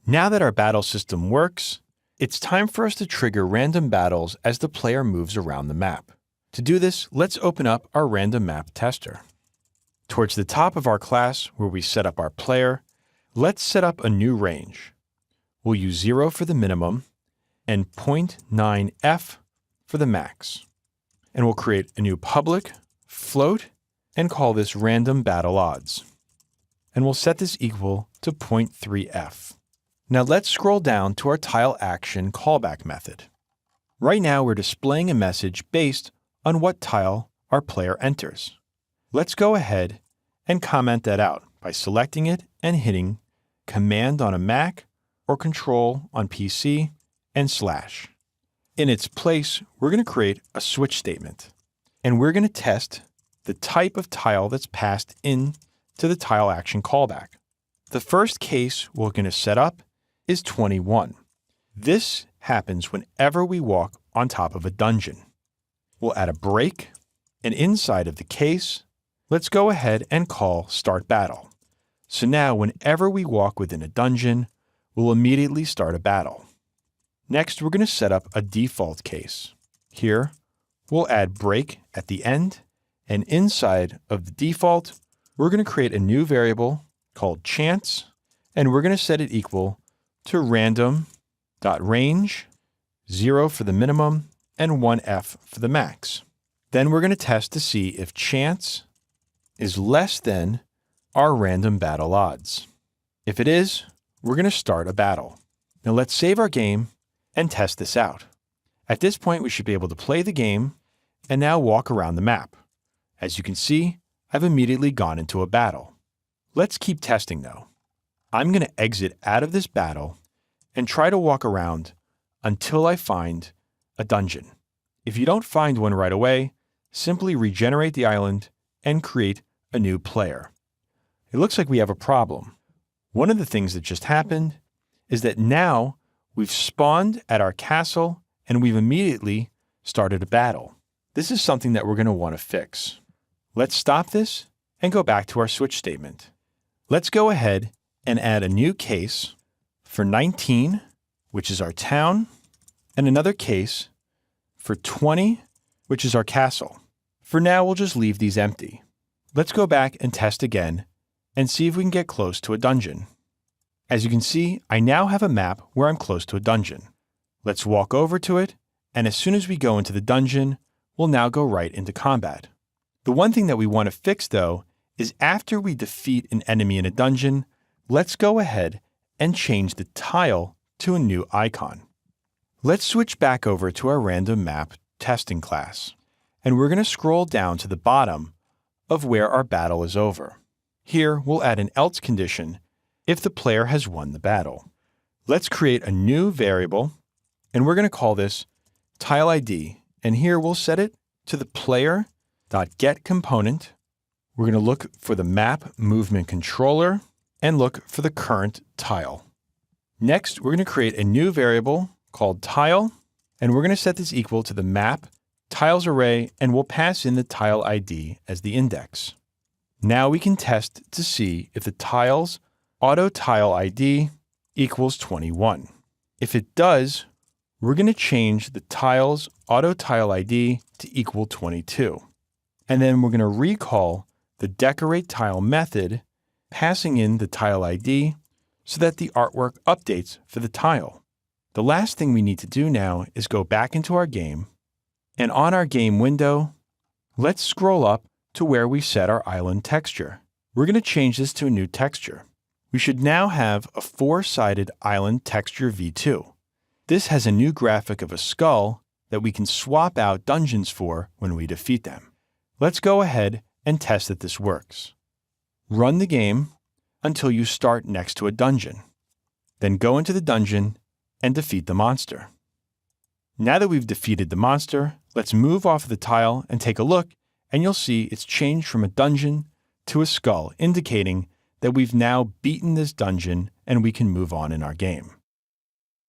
Now that our battle system works, it's time for us to trigger random battles as the player moves around the map. To do this, let's open up our random map tester. Towards the top of our class, where we set up our player, let's set up a new range. We'll use 0 for the minimum and 0.9f for the max. And we'll create a new public float and call this random battle odds. And we'll set this equal to 0.3f. Now let's scroll down to our tile action callback method. Right now we're displaying a message based on what tile our player enters. Let's go ahead and comment that out by selecting it and hitting Command on a Mac or Control on PC and /. In its place, we're going to create a switch statement, and we're going to test the type of tile that's passed in to the tile action callback. The first case we're going to set up is 21. This happens whenever we walk on top of a dungeon. We'll add a break, and inside of the case, let's go ahead and call Start Battle. So now whenever we walk within a dungeon, we'll immediately start a battle. Next, we're going to set up a default case. Here, we'll add break at the end, and inside of the default, we're going to create a new variable called chance, and we're going to set it equal to random.range, 0 for the minimum, and 1f for the max. Then we're going to test to see if chance is less than our random battle odds. If it is, we're going to start a battle. Now let's save our game and test this out. At this point, we should be able to play the game and now walk around the map. As you can see, I've immediately gone into a battle. Let's keep testing though. I'm going to exit out of this battle and try to walk around until I find a dungeon. If you don't find one right away, simply regenerate the island and create a new player. It looks like we have a problem. One of the things that just happened is that now we've spawned at our castle and we've immediately started a battle. This is something that we're going to want to fix. Let's stop this and go back to our switch statement. Let's go ahead and add a new case for 19, which is our town, and another case for 20, which is our castle. For now, we'll just leave these empty. Let's go back and test again and see if we can get close to a dungeon. As you can see, I now have a map where I'm close to a dungeon. Let's walk over to it, and as soon as we go into the dungeon, we'll now go right into combat. The one thing that we want to fix though is after we defeat an enemy in a dungeon, let's go ahead and change the tile to a new icon. Let's switch back over to our random map testing class, and we're going to scroll down to the bottom of where our battle is over. Here, we'll add an else condition if the player has won the battle. Let's create a new variable, and we're going to call this tile ID, and here we'll set it to the player.getComponent. We're going to look for the map movement controller and look for the current tile. Next, we're going to create a new variable called tile, and we're going to set this equal to the map tiles array, and we'll pass in the tile ID as the index. Now we can test to see if the tile's auto tile ID equals 21. If it does, we're going to change the tile's auto tile ID to equal 22. And then we're going to recall the decorate tile method, passing in the tile ID so that the artwork updates for the tile. The last thing we need to do now is go back into our game, and on our game window, let's scroll up to where we set our island texture. We're going to change this to a new texture. We should now have a 4-sided island texture v2. This has a new graphic of a skull that we can swap out dungeons for when we defeat them. Let's go ahead and test that this works. Run the game until you start next to a dungeon. Then go into the dungeon and defeat the monster. Now that we've defeated the monster, let's move off of the tile and take a look, and you'll see it's changed from a dungeon to a skull, indicating that we've now beaten this dungeon and we can move on in our game.